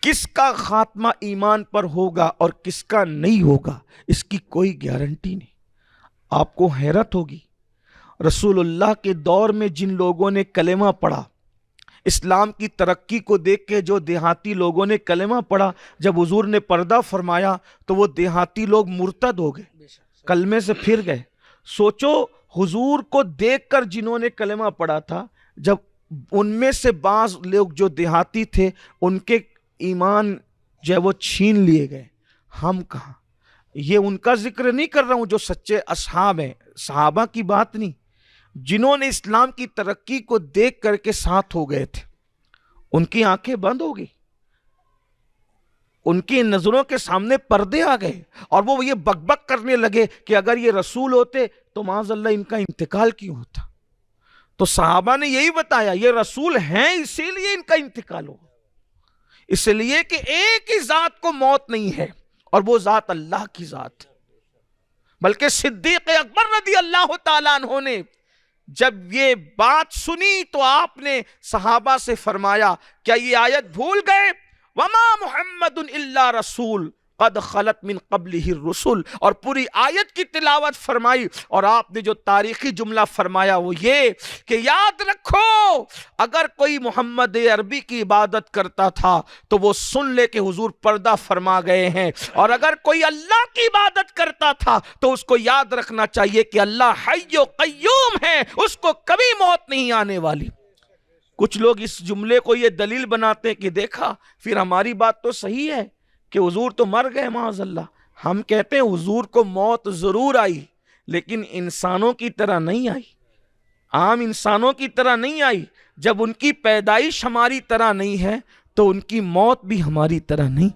کس کا خاتمہ ایمان پر ہوگا اور کس کا نہیں ہوگا اس کی کوئی گارنٹی نہیں۔ آپ کو حیرت ہوگی، رسول اللہ کے دور میں جن لوگوں نے کلمہ پڑھا، اسلام کی ترقی کو دیکھ کے جو دیہاتی لوگوں نے کلمہ پڑھا، جب حضور نے پردہ فرمایا تو وہ دیہاتی لوگ مرتد ہو گئے، کلمے سے پھر گئے۔ سوچو حضور کو دیکھ کر جنہوں نے کلمہ پڑھا تھا، جب ان میں سے بعض لوگ جو دیہاتی تھے ان کے ایمان جو ہے وہ چھین لیے گئے، ہم کہاں؟ یہ ان کا ذکر نہیں کر رہا ہوں جو سچے اصحاب ہیں، صحابہ کی بات نہیں، جنہوں نے اسلام کی ترقی کو دیکھ کر کے ساتھ ہو گئے تھے، ان کی آنکھیں بند ہو گئی، ان کی نظروں کے سامنے پردے آ گئے، اور وہ یہ بک بک کرنے لگے کہ اگر یہ رسول ہوتے تو معاذ اللہ ان کا انتقال کیوں ہوتا؟ تو صحابہ نے یہی بتایا یہ رسول ہیں اسی لیے ان کا انتقال ہو، اس لیے کہ ایک ہی ذات کو موت نہیں ہے اور وہ ذات اللہ کی ذات۔ بلکہ صدیق اکبر رضی اللہ تعالیٰ عنہ نے جب یہ بات سنی تو آپ نے صحابہ سے فرمایا کیا یہ آیت بھول گئے؟ وما محمد الا رسول قد خلت من قبلہ الرسل، اور پوری آیت کی تلاوت فرمائی، اور آپ نے جو تاریخی جملہ فرمایا وہ یہ کہ یاد رکھو اگر کوئی محمد عربی کی عبادت کرتا تھا تو وہ سن لے کہ حضور پردہ فرما گئے ہیں، اور اگر کوئی اللہ کی عبادت کرتا تھا تو اس کو یاد رکھنا چاہیے کہ اللہ حی و قیوم ہے، اس کو کبھی موت نہیں آنے والی۔ کچھ لوگ اس جملے کو یہ دلیل بناتے ہیں کہ دیکھا پھر ہماری بات تو صحیح ہے کہ حضور تو مر گئے معاذ اللہ۔ ہم کہتے ہیں حضور کو موت ضرور آئی لیکن انسانوں کی طرح نہیں آئی، عام انسانوں کی طرح نہیں آئی۔ جب ان کی پیدائش ہماری طرح نہیں ہے تو ان کی موت بھی ہماری طرح نہیں،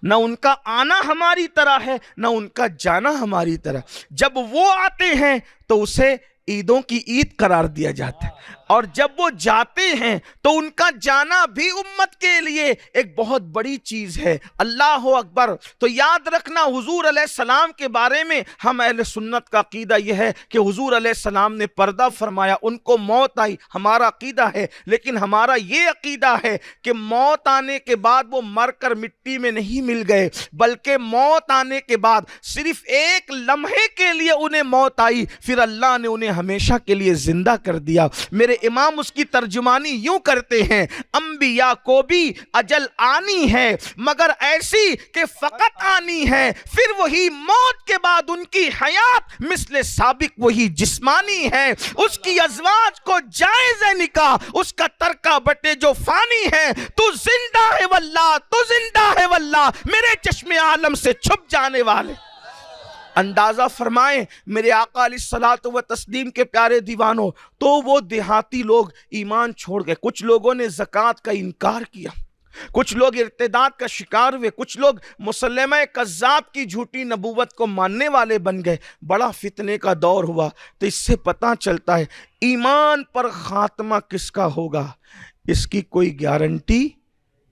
نہ ان کا آنا ہماری طرح ہے نہ ان کا جانا ہماری طرح۔ جب وہ آتے ہیں تو اسے عیدوں کی عید قرار دیا جاتا ہے، اور جب وہ جاتے ہیں تو ان کا جانا بھی امت کے لیے ایک بہت بڑی چیز ہے۔ اللہ اکبر۔ تو یاد رکھنا حضور علیہ السلام کے بارے میں ہم اہل سنت کا عقیدہ یہ ہے کہ حضور علیہ السلام نے پردہ فرمایا، ان کو موت آئی، ہمارا عقیدہ ہے، لیکن ہمارا یہ عقیدہ ہے کہ موت آنے کے بعد وہ مر کر مٹی میں نہیں مل گئے، بلکہ موت آنے کے بعد صرف ایک لمحے کے لیے انہیں موت آئی، پھر اللہ نے انہیں ہمیشہ کے لیے زندہ کر دیا۔ میرے امام اس کی ترجمانی یوں کرتے ہیں، انبیاء کو بھی اجل آنی ہے مگر ایسی کہ فقط آنی ہے، پھر وہی موت کے بعد ان کی حیات مثل سابق وہی جسمانی ہے، اس کی ازواج کو جائز ہے نکاح، اس کا ترکہ بٹے جو فانی ہے، تو زندہ ہے واللہ، تو زندہ ہے واللہ، میرے چشم عالم سے چھپ جانے والے۔ اندازہ فرمائیں میرے آقا علیہ الصلوۃ والتسلیم کے پیارے دیوانوں، تو وہ دیہاتی لوگ ایمان چھوڑ گئے، کچھ لوگوں نے زکوٰۃ کا انکار کیا، کچھ لوگ ارتداد کا شکار ہوئے، کچھ لوگ مسلمہ کذاب کی جھوٹی نبوت کو ماننے والے بن گئے، بڑا فتنے کا دور ہوا۔ تو اس سے پتہ چلتا ہے ایمان پر خاتمہ کس کا ہوگا اس کی کوئی گارنٹی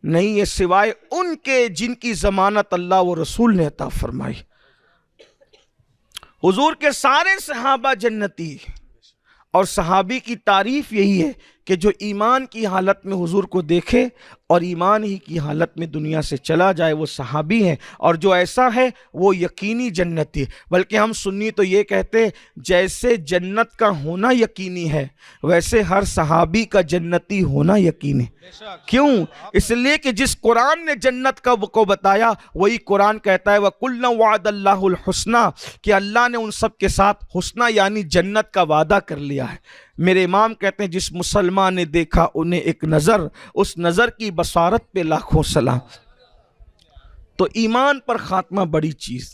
نہیں ہے سوائے ان کے جن کی ضمانت اللہ و رسول نے عطا فرمائی۔ حضور کے سارے صحابہ جنتی، اور صحابی کی تعریف یہی ہے کہ جو ایمان کی حالت میں حضور کو دیکھے اور ایمان ہی کی حالت میں دنیا سے چلا جائے وہ صحابی ہیں، اور جو ایسا ہے وہ یقینی جنتی۔ بلکہ ہم سنی تو یہ کہتے ہیں جیسے جنت کا ہونا یقینی ہے ویسے ہر صحابی کا جنتی ہونا یقینی ہے۔ کیوں؟ اس لیے کہ جس قرآن نے جنت کا کو بتایا وہی قرآن کہتا ہے وَكُلًّا وَعَدَ اللَّهُ الْحُسْنَى، کہ اللہ نے ان سب کے ساتھ حسنہ یعنی جنت کا وعدہ کر لیا ہے۔ میرے امام کہتے ہیں جس مسلمان نے دیکھا انہیں ایک نظر، اس نظر کی بصارت پہ لاکھوں سلام۔ تو ایمان پر خاتمہ بڑی چیز۔